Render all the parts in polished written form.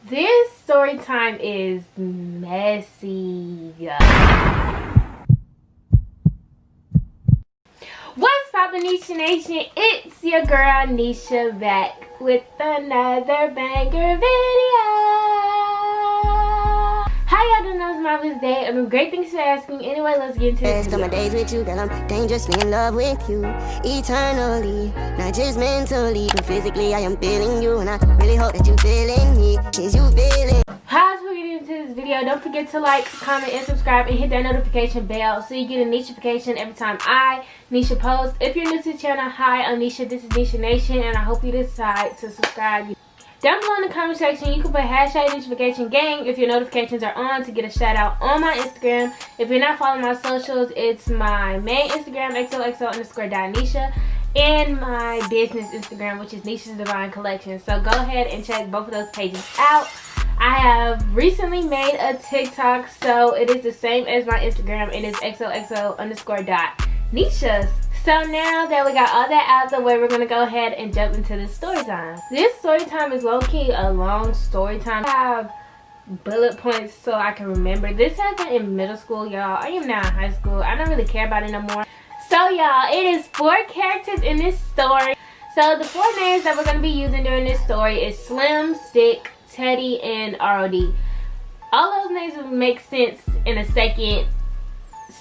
This story time is messy. What's poppin', Neshia Nation? It's your girl Neshia back with another banger video. How y'all doing on this marvelous day? I mean, great, thanks for asking. Anyway, let's get into this video. My days with you, girl, I'm dangerously in love with you eternally, not just mentally, but physically I am feeling you, and I really hope that you feeling me. Is you feeling? As we get into this video, don't forget to like, comment, and subscribe, and hit that notification bell so you get a notification every time I, Neshia, post. If you're new to the channel, hi, I'm Neshia. This is Neshia Nation, and I hope you decide to subscribe. Down below in the comment section, you can put hashtag notification gang if your notifications are on to get a shout out on my Instagram. If you're not following my socials, it's my main Instagram, XOXO_Neshia, and my business Instagram, which is Neshia's Divine Collection. So go ahead and check both of those pages out. I have recently made a TikTok, so it is the same as my Instagram. It is XOXO_Neshia. So now that we got all that out the way, we're going to go ahead and jump into the story time. This story time is low-key a long story time. I have bullet points so I can remember. This happened in middle school, y'all. I am now in high school. I don't really care about it no more. So y'all, it is 4 characters in this story. So the 4 names that we're going to be using during this story is Slim, Stick, Teddy, and ROD. All those names will make sense in a second.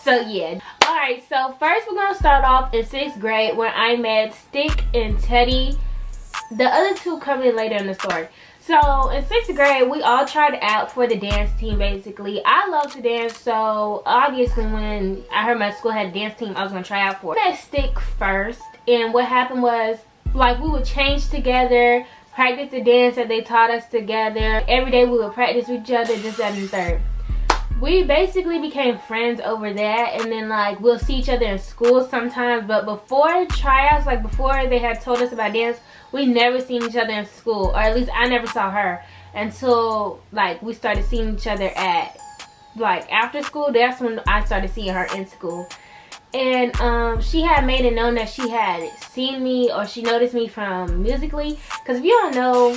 So yeah. Alright, so first we're going to start off in 6th grade when I met Stick and Teddy. The other 2 come in later in the story. So in 6th grade, we all tried out for the dance team basically. I love to dance, so obviously when I heard my school had a dance team, I was going to try out for it. I met Stick first, and what happened was, like, we would change together, practice the dance that they taught us together. Every day we would practice with each other, this, that, and the third. We basically became friends over that, and then like we'll see each other in school sometimes, but before tryouts, like before they had told us about dance, we never seen each other in school, or at least I never saw her until like we started seeing each other at like after school. That's when I started seeing her in school. And she had made it known that she had seen me, or she noticed me from Musically, because if you don't know,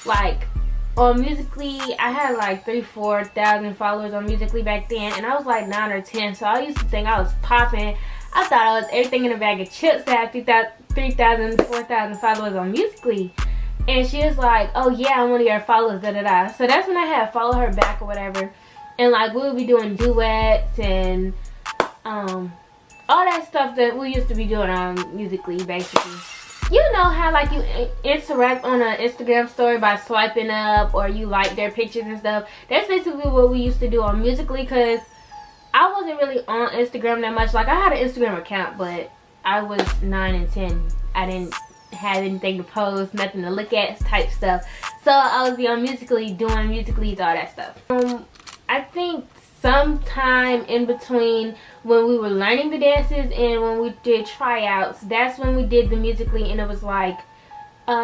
like on Musically, I had like 3,000-4,000 followers on Musically back then, and I was like 9 or 10, so I used to think I was popping. I thought I was everything in a bag of chips that had 3,000-4,000 followers on Musically. And she was like, oh yeah, I'm one of your followers, da da da. So that's when I had followed her back or whatever, and like we would be doing duets and all that stuff that we used to be doing on Musically basically. You know how like you interact on an Instagram story by swiping up, or you like their pictures and stuff. That's basically what we used to do on Musically, because I wasn't really on Instagram that much. Like I had an Instagram account, but I was 9 and 10. I didn't have anything to post, nothing to look at type stuff. So I was on Musically doing Musicallys, all that stuff. I think sometime in between when we were learning the dances and when we did tryouts, that's when we did the Musically, and it was like,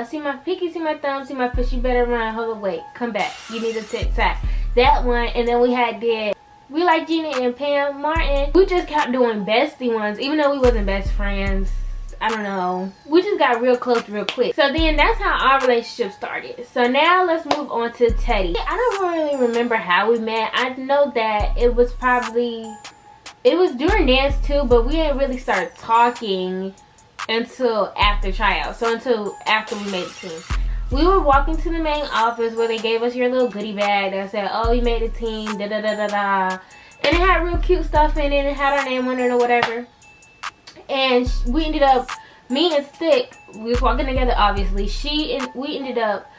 see my pinky, see my thumb, see my fish, you better run, hold on, wait, come back, you need a tic-tac. That one, and then we had did We Like Gina and Pam Martin. We just kept doing bestie ones, even though we wasn't best friends. I don't know. We just got real close real quick. So then that's how our relationship started. So now let's move on to Teddy. I don't really remember how we met. I know that it was during dance too, but we didn't really start talking until after tryout. So until after we made the team. We were walking to the main office where they gave us your little goodie bag that said, oh, you made the team, da da da da da. And it had real cute stuff in it. It had our name on it or whatever. And we ended up, me and Stick, we was walking together obviously. We ended up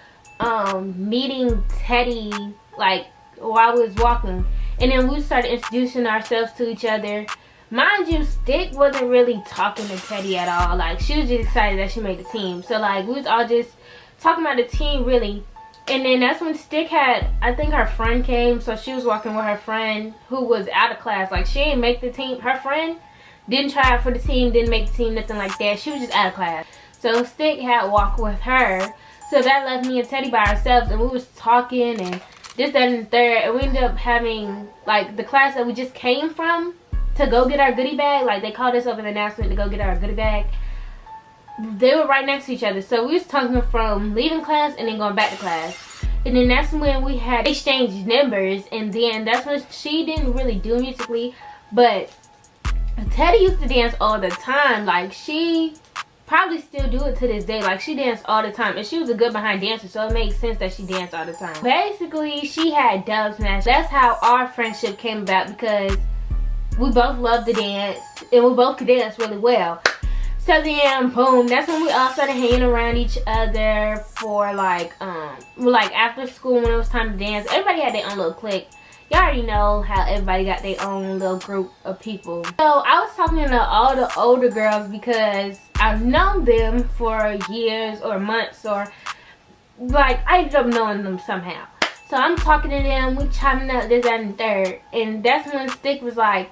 meeting Teddy like while we was walking. And then we started introducing ourselves to each other. Mind you, Stick wasn't really talking to Teddy at all. Like she was just excited that she made the team. So like we was all just talking about the team really. And then that's when Stick had, I think her friend came. So she was walking with her friend who was out of class. Like she didn't make the team. Her friend didn't try out for the team, didn't make the team, nothing like that. She was just out of class. So Stick had walked with her. So that left me and Teddy by ourselves, and we was talking and this, that, and the third. And we ended up having like the class that we just came from to go get our goodie bag. Like they called us up in the announcement to go get our goodie bag. They were right next to each other. So we was talking from leaving class and then going back to class. And then that's when we had exchanged numbers, and then that's when she didn't really do musically, but Teddy used to dance all the time. Like, she probably still do it to this day. Like, she danced all the time, and she was a good behind dancer, so it makes sense that she danced all the time. Basically, she had dub smash. That's how our friendship came about, because we both loved to dance, and we both could dance really well. So then, boom, that's when we all started hanging around each other for like after school when it was time to dance. Everybody had their own little clique. Y'all already know how everybody got their own little group of people. So I was talking to all the older girls because I've known them for years or months, or like I ended up knowing them somehow. So I'm talking to them, we chopping up this, that, and third. And that's when Stick was like,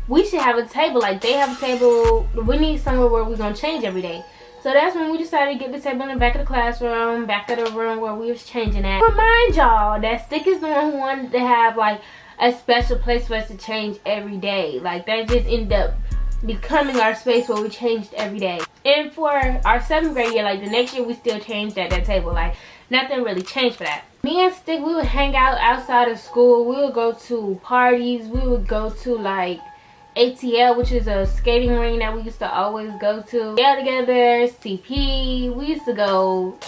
we should have a table. Like, they have a table. We need somewhere where we're going to change every day. So that's when we decided to get the table in the back of the classroom, back of the room where we was changing at. Remind y'all that Stick is the one who wanted to have, like, a special place for us to change every day. Like, that just ended up becoming our space where we changed every day. And for our 7th grade year, like, the next year, we still changed at that table. Like, nothing really changed for that. Me and Stick, we would hang out outside of school. We would go to parties. We would go to, like, ATL, which is a skating ring that we used to always go to. Yeah, together, CP. We used to go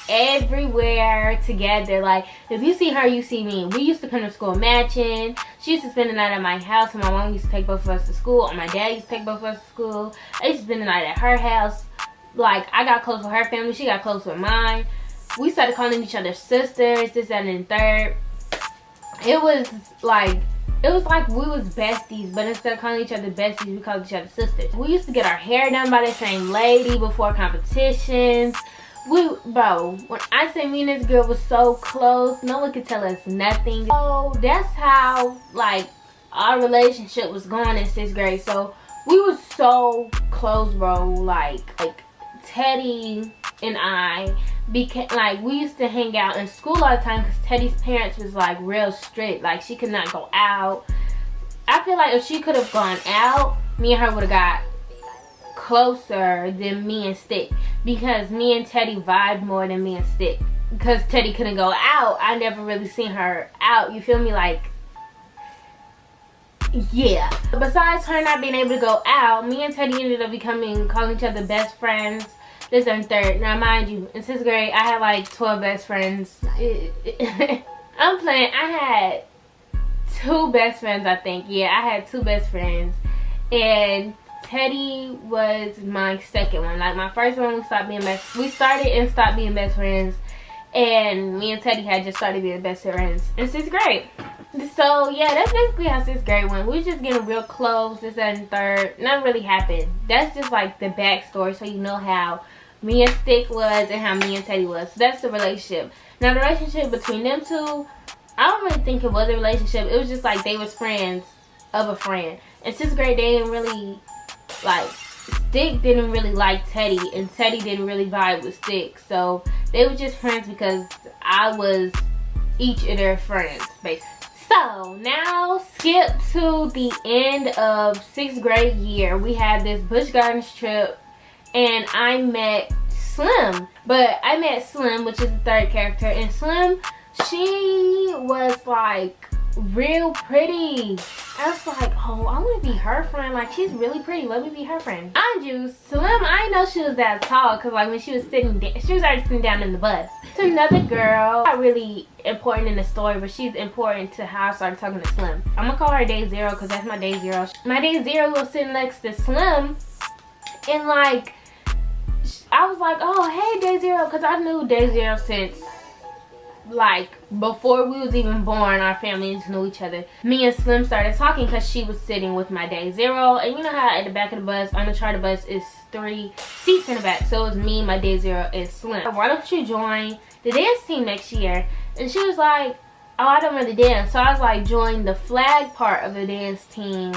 everywhere together. Like, if you see her, you see me. We used to come to school matching. She used to spend the night at my house, and my mom used to take both of us to school, and my dad used to take both of us to school. I used to spend the night at her house. Like, I got close with her family, she got close with mine. We started calling each other sisters, this, that, and the third. It was like we was besties, but instead of calling each other besties, we called each other sisters. We used to get our hair done by the same lady before competitions. Bro, when I say me and this girl was so close, no one could tell us nothing. So that's how, like, our relationship was going in 6th grade. So we was so close, bro. Like Teddy and I became, like, we used to hang out in school all the time because Teddy's parents was, like, real strict. Like, she could not go out. I feel like if she could have gone out, me and her would have got closer than me and Stick, because me and Teddy vibed more than me and Stick. Because Teddy couldn't go out, I never really seen her out, you feel me? Like, yeah. Besides her not being able to go out, me and Teddy ended up calling each other best friends. This and third. Now, mind you, in 6th grade, I had like 12 best friends. I'm playing. I had 2 best friends, I think. Yeah, I had 2 best friends. And Teddy was my second one. Like, my first one, we started and stopped being best friends. And me and Teddy had just started being best friends in 6th grade. So, yeah, that's basically how 6th grade went. We were just getting real close, this, that, and third. Nothing really happened. That's just, like, the backstory, so you know how me and Stick was and how me and Teddy was. So that's the relationship. Now, the relationship between them two, I don't really think it was a relationship. It was just, like, they was friends of a friend. In 6th grade, they didn't really, like, Stick didn't really like Teddy, and Teddy didn't really vibe with Stick. So, they were just friends because I was each of their friends, basically. So, now skip to the end of 6th grade year. We had this Busch Gardens trip, and I met Slim. But I met Slim, which is the 3rd character, and Slim, she was like real pretty. I was like, oh, I want to be her friend. Like, she's really pretty. Let me be her friend. Mind you, Slim, I didn't know she was that tall, because like when she was sitting down, she was already sitting down in the bus. It's another girl, not really important in the story, but she's important to how I started talking to Slim. I'm gonna call her Day Zero because that's my Day Zero. My Day Zero was sitting next to Slim, and like, I was like, oh, hey, Day Zero, because I knew Day Zero since, like, before we was even born. Our families knew each other. Me and Slim started talking because she was sitting with my Day Zero, and you know how at the back of the bus, on the charter bus, is 3 seats in the back. So it was me, my Day Zero, and Slim. Why don't you join the dance team next year? And she was like, oh, I don't really dance. So I was like, join the flag part of the dance team,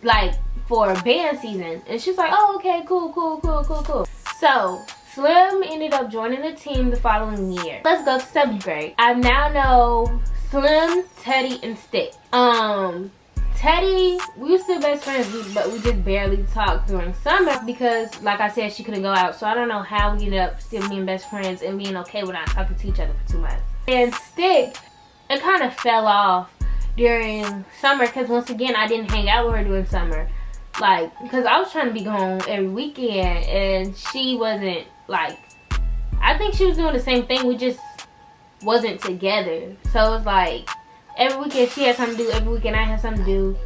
like, for band season. And she's like, oh, okay, cool. So Slim ended up joining the team the following year. Let's go to 7th grade. I now know Slim, Teddy, and Stick. Teddy, we were still best friends, but we just barely talked during summer because, like I said, she couldn't go out. So I don't know how we ended up still being best friends and being okay with not talking to each other for 2 months. And Stick, it kind of fell off during summer because once again I didn't hang out with her during summer, like because I was trying to be gone every weekend and she wasn't. Like, I think she was doing the same thing, we just wasn't together. So it was like every weekend she had something to do, every weekend I had something to do,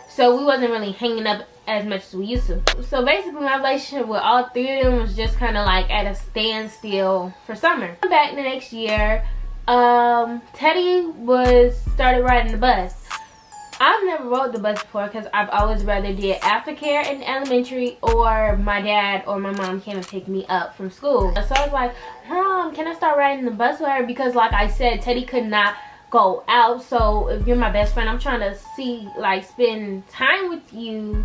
so we wasn't really hanging up as much as we used to. So basically my relationship with all three of them was just kind of like at a standstill for summer. Back the next year, Teddy started riding the bus. I've never rode the bus before because I've always rather did aftercare in elementary, or my dad or my mom came and picked me up from school. So I was like, Mom, can I start riding the bus with her? Because like I said, Teddy could not go out. So if you're my best friend, I'm trying to spend time with you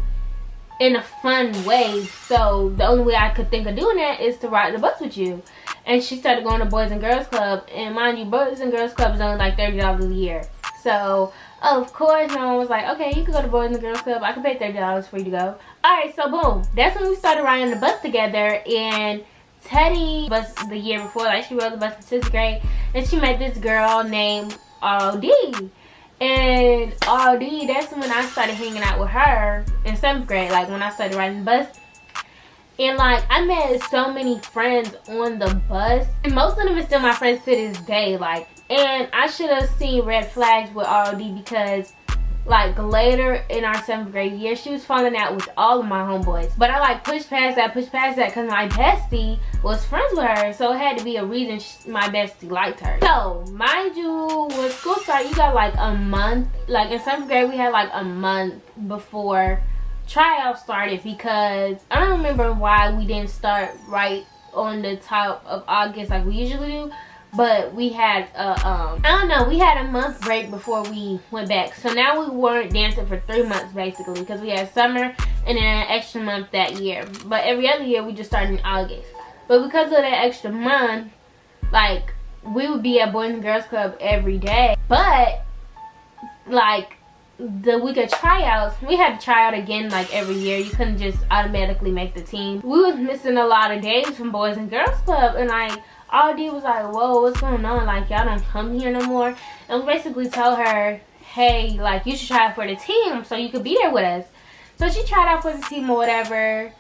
in a fun way. So the only way I could think of doing that is to ride the bus with you. And she started going to Boys and Girls Club, and mind you, Boys and Girls Club is only like $30 a year. So of course my mom was like, okay, you can go to Boys and Girls Club, I can pay $30 for you to go. Alright, so boom, that's when we started riding the bus together. And Teddy was the year before, like she rode the bus in 6th grade, and she met this girl named R.O.D. And R.O.D., that's when I started hanging out with her in 7th grade, like when I started riding the bus. And like I met so many friends on the bus, and most of them are still my friends to this day. Like, and I should have seen red flags with R.O.D. because like later in our 7th grade year, she was falling out with all of my homeboys. But I like pushed past that because my bestie was friends with her, so it had to be a reason my bestie liked her. So mind you, when school started, you got like a month. Like in 7th grade, we had like a month before tryout started, because I don't remember why we didn't start right on the top of August like we usually do, but we had I don't know, we had a month break before we went back. So now we weren't dancing for 3 months basically, because we had summer and then an extra month that year. But every other year we just started in August. But because of that extra month, like we would be at Boys and Girls Club every day. But like the week of tryouts, we had to try out again like every year. You couldn't just automatically make the team. We was missing a lot of days from Boys and Girls Club, and like R.D. was like, whoa, what's going on? Like, y'all don't come here no more. And we basically told her, hey, like you should try out for the team so you could be there with us. So she tried out for the team or whatever,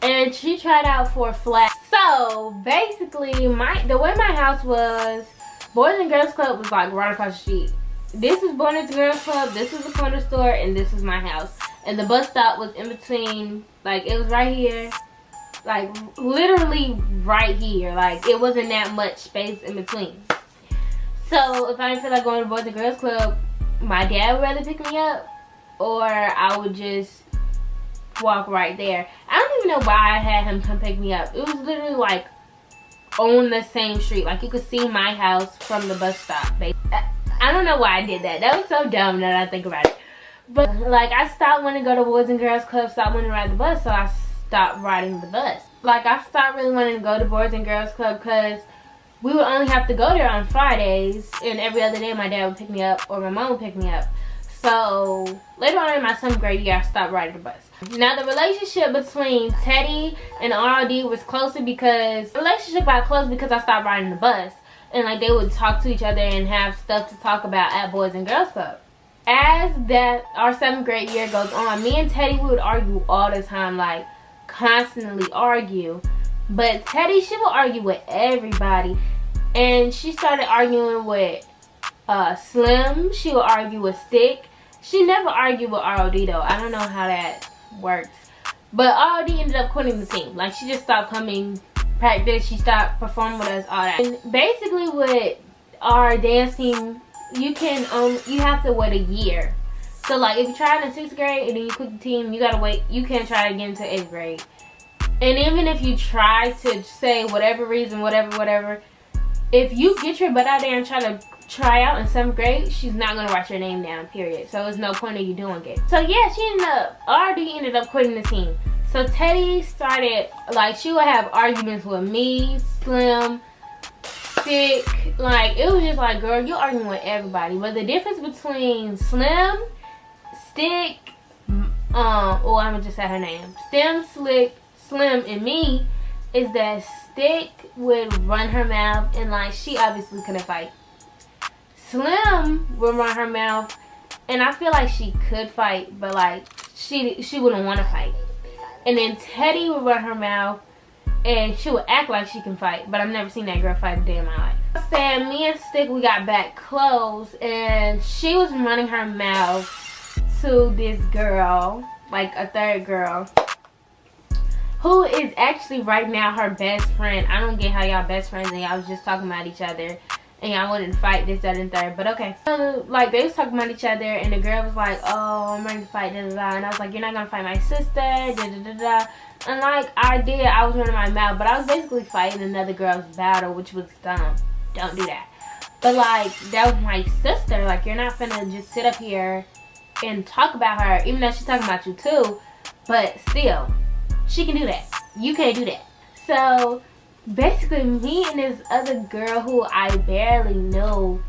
and she tried out for flag. So basically the way my house was, Boys and Girls Club was like right across the street. This is Boys and Girls Club, this is the corner store, and this is my house. And the bus stop was in between, like it was right here, like literally right here. Like it wasn't that much space in between. So if I didn't feel like going to Boys and Girls Club, my dad would rather pick me up, or I would just walk right there. I don't even know why I had him come pick me up. It was literally like on the same street. Like you could see my house from the bus stop. I don't know why I did that. That was so dumb that I think about it. But like I stopped wanting to go to Boys and Girls Club, stopped wanting to ride the bus, so I stopped riding the bus. Like I stopped really wanting to go to Boys and Girls Club because we would only have to go there on Fridays, and every other day my dad would pick me up or my mom would pick me up. So later on in my 7th grade year, I stopped riding the bus. Now the relationship between Teddy and R.D. was closer because the relationship got close because I stopped riding the bus. And like they would talk to each other and have stuff to talk about at Boys and Girls Club. As our 7th grade year goes on, me and Teddy would argue all the time, like constantly argue. But Teddy, she would argue with everybody. And she started arguing with Slim. She would argue with Stick. She never argued with R.O.D. though. I don't know how that worked. But R.O.D. ended up quitting the team. Like she just stopped coming practice, she stopped performing with us, all that. And basically with our dance team, you have to wait a year. So like if you try it in 6th grade and then you quit the team, you gotta wait. You can't try it again until 8th grade. And even if you try to say whatever reason, whatever, if you get your butt out there and try to try out in 7th grade, she's not gonna write your name down, period. So there's no point of you doing it. So yeah, R.D. ended up quitting the team. So Teddy started, like she would have arguments with me, Slim, Stick. Like it was just like, girl, you're arguing with everybody. But the difference between Slim, Stick, I'm gonna just say her name, Slim, and me, is that Stick would run her mouth, and like she obviously couldn't fight. Slim would run her mouth, and I feel like she could fight, but like she wouldn't want to fight. And then Teddy would run her mouth, and she would act like she can fight, but I've never seen that girl fight a day in my life. I said me and Stick, we got back close, and she was running her mouth to this girl, like a third girl, who is actually right now her best friend. I don't get how y'all best friends and y'all was just talking about each other and y'all wanted to fight this, that, and third, but okay. So like they was talking about each other, and the girl was like, oh, I'm ready to fight, da da da, and I was like, you're not gonna fight my sister, da da da da. And like I did, I was running my mouth, but I was basically fighting another girl's battle, which was dumb. Don't do that. But like that was my sister. Like you're not finna just sit up here and talk about her, even though she's talking about you too. But still, she can do that. You can't do that. So basically, me and this other girl who I barely knew,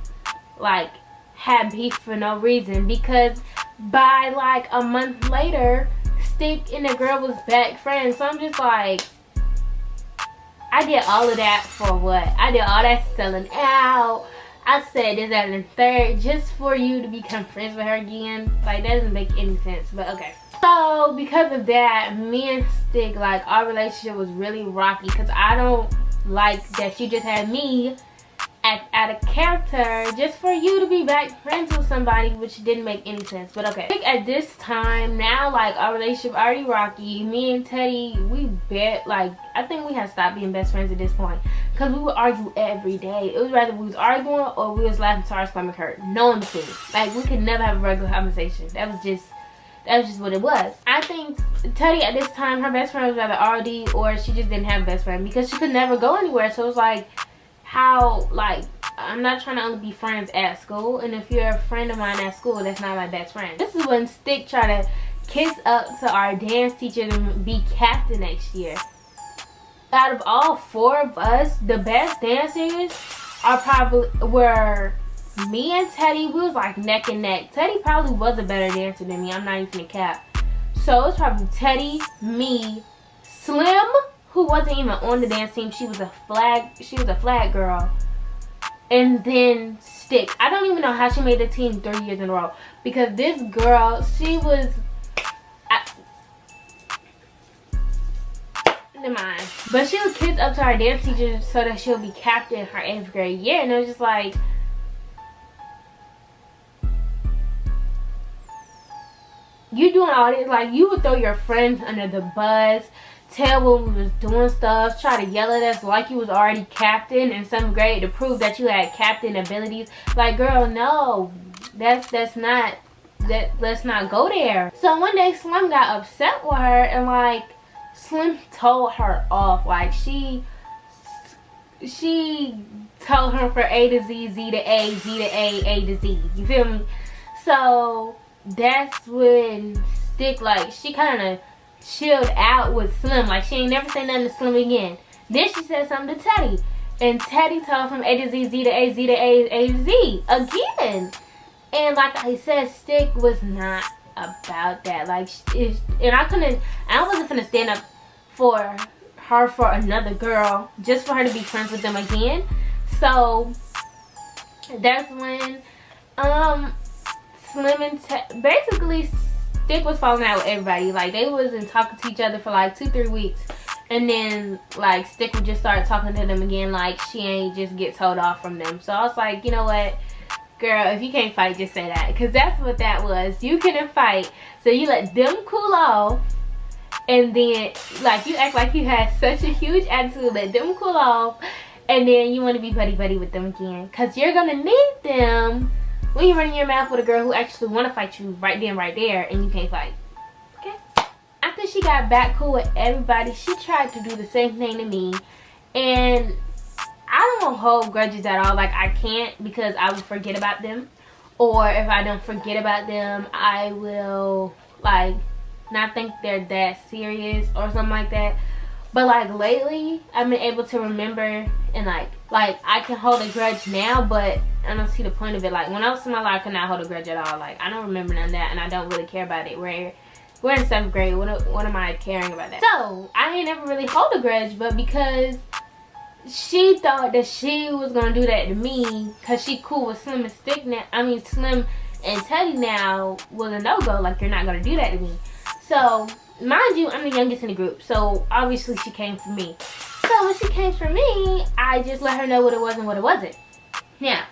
like, had beef for no reason, because by like a month later, Stick and the girl was back friends. So I'm just like, I did all of that for what? I did all that selling out. I said this, that, and the third just for you to become friends with her again. Like, that doesn't make any sense, but okay. So because of that, me and Stick, like, our relationship was really rocky, because I don't like that you just had me act out of character just for you to be back friends with somebody, which didn't make any sense, but okay. At this time now, like, our relationship already rocky. Me and Teddy, we bet, like, I think we had stopped being best friends at this point, because we would argue every day. It was rather we was arguing or we was laughing to our stomach hurt. No in between. Like, we could never have a regular conversation. That was just what it was. I think Teddy at this time, her best friend was either RD or she just didn't have a best friend, because she could never go anywhere. So it was like, how, like, I'm not trying to only be friends at school, and if you're a friend of mine at school, that's not my best friend. This is when Stick tried to kiss up to our dance teacher to be captain next year. Out of all four of us, the best dancers were me and Teddy. We was like neck and neck. Teddy probably was a better dancer than me. I'm not even a cap. So it was probably Teddy, me, Slim, who wasn't even on the dance team. She was a flag girl. And then Stick. I don't even know how she made the team 3 years in a row, because this girl, she was never mind. But she would kiss up to our dance teacher so that she'll be captain her 8th grade year, and it was just like, you doing all this, like, you would throw your friends under the bus, tell when we was doing stuff, try to yell at us like you was already captain in 7th grade to prove that you had captain abilities. Like, girl, no, let's not go there. So one day Slim got upset with her, and like Slim told her off. Like, she told her for A to Z, Z to A, Z to A to Z. You feel me? So that's when Stick, like, she kind of chilled out with Slim. Like, she ain't never say nothing to Slim again. Then she said something to Teddy, and Teddy told from A to Z, Z to A, Z to A, A to Z again. And like I said, Stick was not about that. Like, and I wasn't gonna stand up for her for another girl just for her to be friends with them again. So that's when Slim and basically Stick was falling out with everybody. Like, they wasn't talking to each other for like 2-3 weeks, and then like Stick would just start talking to them again, like she ain't just get told off from them. So I was like, you know what, girl, if you can't fight, just say that, because that's what that was. You couldn't fight, so you let them cool off, and then like you act like you had such a huge attitude, let them cool off, and then you want to be buddy with them again, because you're gonna need them when you're running your mouth with a girl who actually want to fight you right then, right there, and you can't fight. Okay? After she got back cool with everybody, she tried to do the same thing to me, and I don't hold grudges at all. Like, I can't, because I will forget about them, or if I don't forget about them, I will like not think they're that serious or something like that. But like lately, I've been able to remember, and like I can hold a grudge now, but I don't see the point of it. Like, when I was smaller, I could not hold a grudge at all. Like, I don't remember none of that, and I don't really care about it. We're in 7th grade. What am I caring about that? So I ain't never really hold a grudge, but because she thought that she was gonna do that to me because she cool with Slim and Stick now. I mean, Slim and Teddy now was a no-go. Like, you're not gonna do that to me. So, mind you, I'm the youngest in the group. So, obviously, she came for me. So, when she came for me, I just let her know what it was and what it wasn't. Now,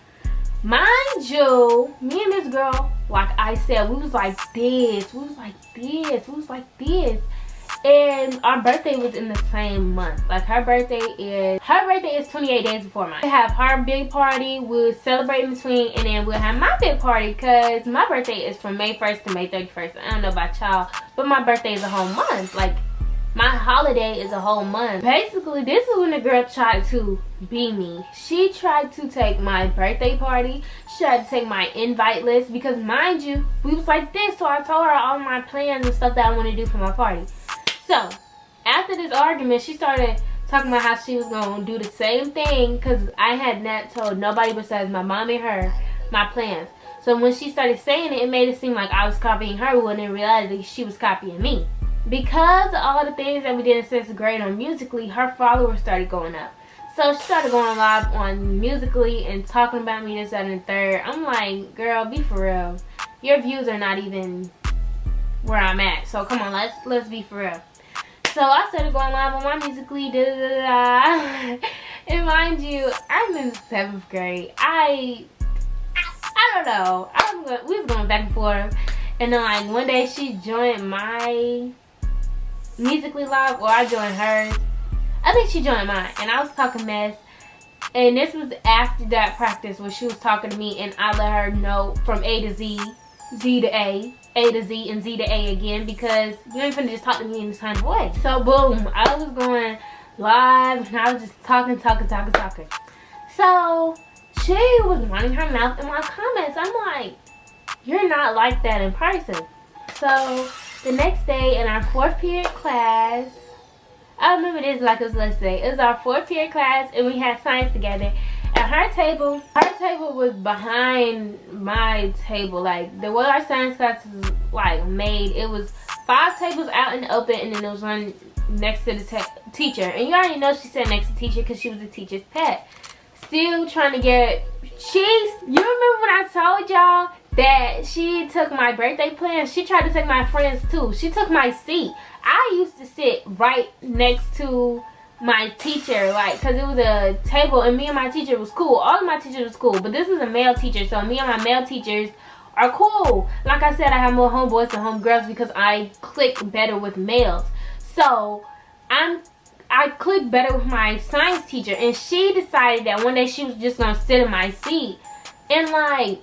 mind you, me and this girl, like I said, we was like this. We was like this. We was like this. And our birthday was in the same month. Like, her birthday is 28 days before mine. We have her big party, we'll celebrate in between, and then we'll have my big party, because my birthday is from May 1st to May 31st. I don't know about y'all, but my birthday is a whole month. Like, my holiday is a whole month. Basically, this is when the girl tried to be me. She tried to take my birthday party. She tried to take my invite list, because mind you, we was like this. So I told her all my plans and stuff that I want to do for my party. So, after this argument, she started talking about how she was going to do the same thing, because I had not told nobody besides my mom and her my plans. So, when she started saying it, it made it seem like I was copying her, when in reality, she was copying me. Because of all the things that we did in 6th grade on Musical.ly, her followers started going up. So, she started going live on Musical.ly and talking about me this, that, and the third. I'm like, girl, be for real. Your views are not even where I'm at. So, come on, let's be for real. So I started going live on my Musical.ly, and mind you, I'm in 7th grade. I don't know. We was going back and forth, and then like one day she joined my Musical.ly live, or I joined hers. I think she joined mine, and I was talking mess. And this was after that practice where she was talking to me, and I let her know from A to Z, Z to A to Z, and Z to A again, because you ain't finna just talk to me in this kind of way. So boom, I was going live, and I was just talking. So she was running her mouth in my comments. I'm like, you're not like that in person. So the next day in our 4th period class, I remember this like it was yesterday. It was our 4th period class, and we had science together. And her table was behind my table. Like, the way our science class was like made, it was 5 tables out in the open, and then there was one next to the teacher. And you already know she sat next to the teacher because she was the teacher's pet. Still trying to get you remember when I told y'all that she took my birthday plans? She tried to take my friends too. She took my seat. I used to sit right next to my teacher, like, because it was a table, and me and my teacher was cool. All of my teachers was cool, but this is a male teacher, so me and my male teachers are cool. Like I said, I have more homeboys than homegirls because I click better with males. So I click better with my science teacher, and she decided that one day she was just gonna sit in my seat, and like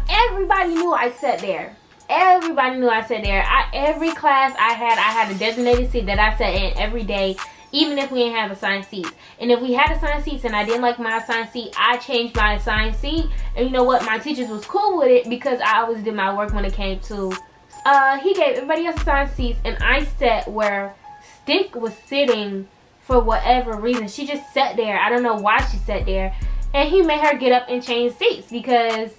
everybody knew I sat there. Everybody knew I sat there. Every class I had a designated seat that I sat in every day, even if we didn't have assigned seats. And if we had assigned seats and I didn't like my assigned seat, I changed my assigned seat. And you know what? My teachers was cool with it because I always did my work when it came to... he gave everybody else assigned seats, and I sat where Stick was sitting for whatever reason. She just sat there. I don't know why she sat there. And he made her get up and change seats because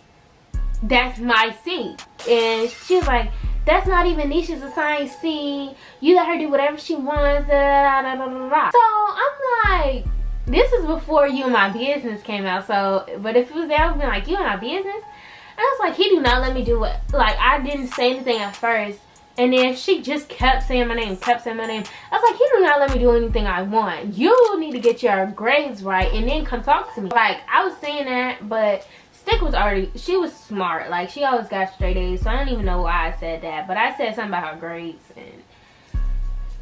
that's my seat. And she was like, that's not even Neshia's assigned seat. You let her do whatever she wants. So I'm like, this is before You and My Business came out. So, but if it was there, I would be like, You and My Business? And I was like, he do not let me do it. Like, I didn't say anything at first. And then she just kept saying my name, I was like, he do not let me do anything I want. You need to get your grades right and then come talk to me. Like, I was saying that, but Stick was she was smart. Like, she always got straight A's, so I don't even know why I said that. But I said something about her grades, and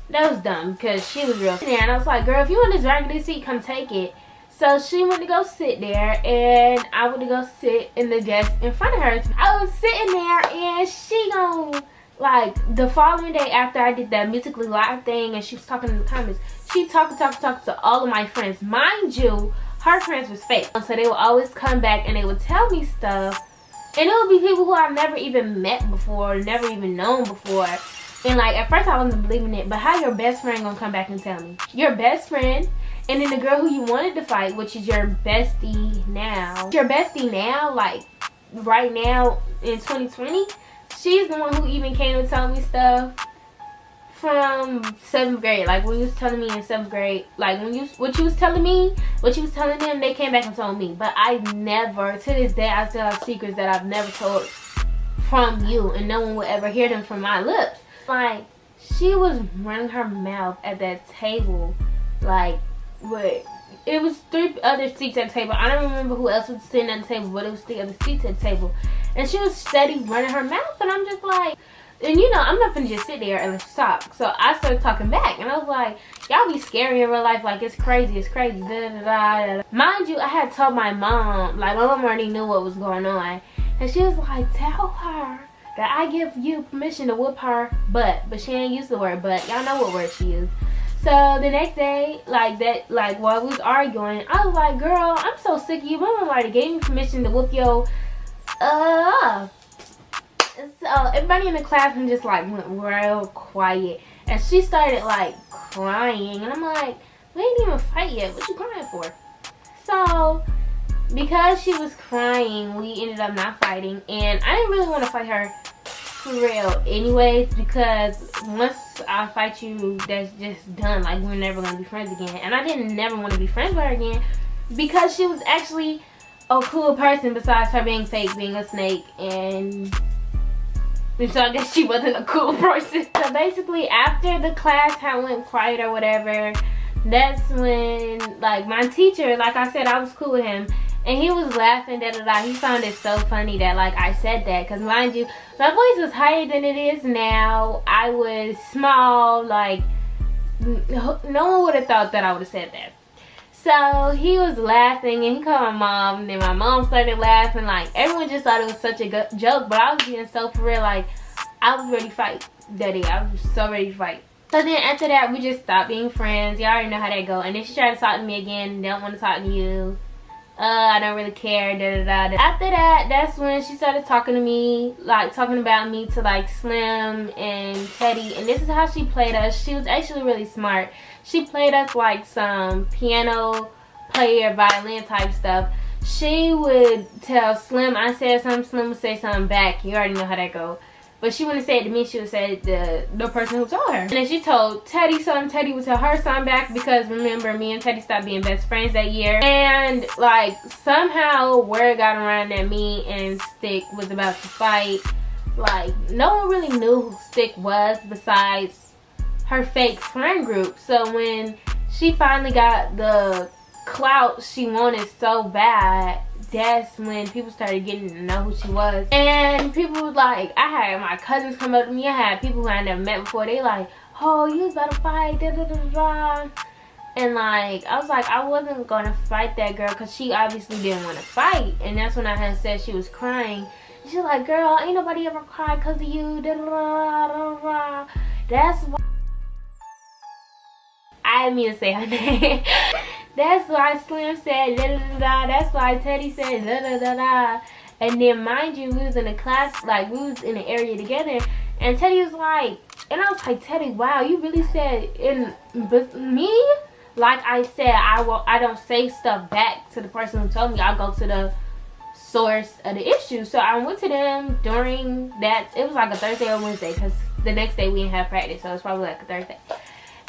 that was dumb because she was real. And I was like, girl, if you want this raggedy seat, come take it. So she went to go sit there, and I went to go sit in the desk in front of her. I was sitting there, and she gonna... Like, the following day after I did that Musical.ly live thing and she was talking in the comments, she talked to all of my friends. Mind you, her friends was fake. So they would always come back and they would tell me stuff. And it would be people who I've never even met before, never even known before. And like, at first I wasn't believing it, but how your best friend gonna come back and tell me? Your best friend, and then the girl who you wanted to fight, which is your bestie now. Your bestie now, like, right now in 2020, she's the one who even came and told me stuff from 7th grade. Like when you was telling me in 7th grade, like what you was telling them, they came back and told me. But I never, to this day, I still have secrets that I've never told from you, and no one will ever hear them from my lips. Like, she was running her mouth at that table, like, it was 3 other seats at the table. I don't remember who else was sitting at the table, but it was 3 other seats at the table. And she was steady running her mouth, and I'm just like, and you know, I'm not gonna just sit there and let you talk. So I started talking back, and I was like, y'all be scary in real life, like it's crazy, da da da. Mind you, I had told my mom, like my mom already knew what was going on, and she was like, tell her that I give you permission to whoop her butt, but she ain't used the word butt. Y'all know what word she used. So the next day, like while we was arguing, I was like, girl, I'm so sick of you. My mom already gave me permission to whoop your So everybody in the classroom just like went real quiet, and she started like crying, and I'm like, we ain't even fight yet, what you crying for? So because she was crying, we ended up not fighting, and I didn't really want to fight her for real anyways, because once I fight you, that's just done. Like, we're never gonna be friends again. And I didn't never want to be friends with her again, because she was actually a cool person besides her being fake, being a snake, and so I guess she wasn't a cool person. So basically, after the class had went quiet or whatever, that's when, like, my teacher, like I said, I was cool with him, and he was laughing, da da da. He found it so funny that, like, I said that, because mind you, my voice was higher than it is now. I was small, like, no one would have thought that I would have said that. So he was laughing, and he called my mom, and then my mom started laughing. Like, everyone just thought it was such a joke, but I was being so for real. Like, I was ready to fight that day. I was so ready to fight. So then after that, we just stopped being friends. Y'all already know how that go. And then she tried to talk to me again. Don't want to talk to you. I don't really care. Da da da. After that, that's when she started talking to me, like talking about me to like Slim and Teddy. And this is how she played us. She was actually really smart. She played us like some piano player, violin type stuff. She would tell Slim I said something, Slim would say something back. You already know how that go. But she wouldn't say it to me, she would say it to the person who told her. And then she told Teddy something, Teddy would tell her something back, because remember, me and Teddy stopped being best friends that year. And like, somehow word got around that me and Stick was about to fight. Like, no one really knew who Stick was besides her fake friend group. So when she finally got the clout she wanted so bad, that's when people started getting to know who she was. And people like, I had my cousins come up to me, I had people who I never met before, they like, oh, you was about to fight, da da da da. And like, I was like, I wasn't gonna fight that girl, because she obviously didn't want to fight. And that's when I had said she was crying. She's like, girl, ain't nobody ever cried because of you, da da da da da. That's why I didn't mean to say her name. That's why Slim said da da da da. That's why Teddy said da da da da. And then mind you, we was in a class, like we was in an area together, and Teddy was like, and I was like, Teddy, wow, you really said in me? Like I said, I don't say stuff back to the person who told me. I go to the source of the issue. So I went to them during that. It was like a Thursday or Wednesday, because the next day we didn't have practice, so it's probably like a Thursday.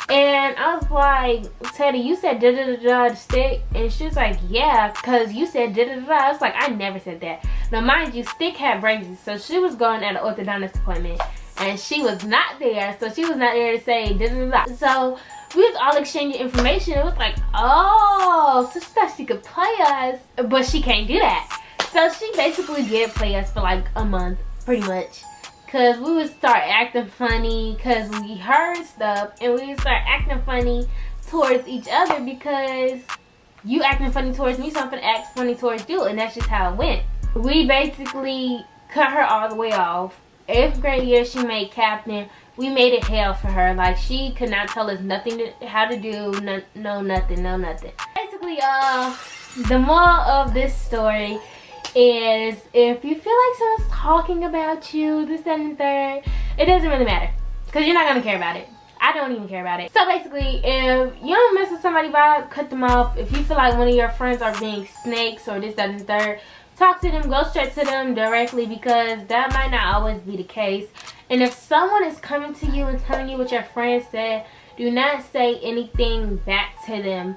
And I was like, Teddy, you said da da da da to Stick? And she was like, yeah, because you said da da da da. I was like, I never said that. Now, mind you, Stick had braces, so she was going at an orthodontist appointment, and she was not there, so she was not there to say da da da da. So we was all exchanging information. It was like, oh, so she thought she could play us, but she can't do that. So she basically did play us for like a month, pretty much. Because we would start acting funny, because we heard stuff, and we would start acting funny towards each other, because you acting funny towards me, so I'm gonna act funny towards you, and that's just how it went. We basically cut her all the way off. 8th grade year, she made captain. We made it hell for her. Like, she could not tell us nothing how to do, no nothing. Basically, the moral of this story is, if you feel like someone's talking about you, this, that, and the third, it doesn't really matter, because you're not going to care about it. I don't even care about it. So basically, if you don't mess with somebody, cut them off. If you feel like one of your friends are being snakes or this, that, and the third, talk to them, go straight to them directly, because that might not always be the case. And if someone is coming to you and telling you what your friend said, do not say anything back to them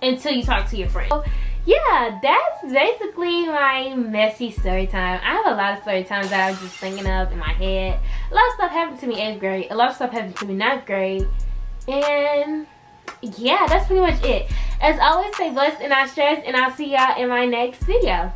until you talk to your friend. So, yeah, that's basically my messy story time. I have a lot of story times that I was just thinking of in my head. A lot of stuff happened to me 8th grade. A lot of stuff happened to me 9th grade. And yeah, that's pretty much it. As always, stay blessed and not stressed, and I'll see y'all in my next video.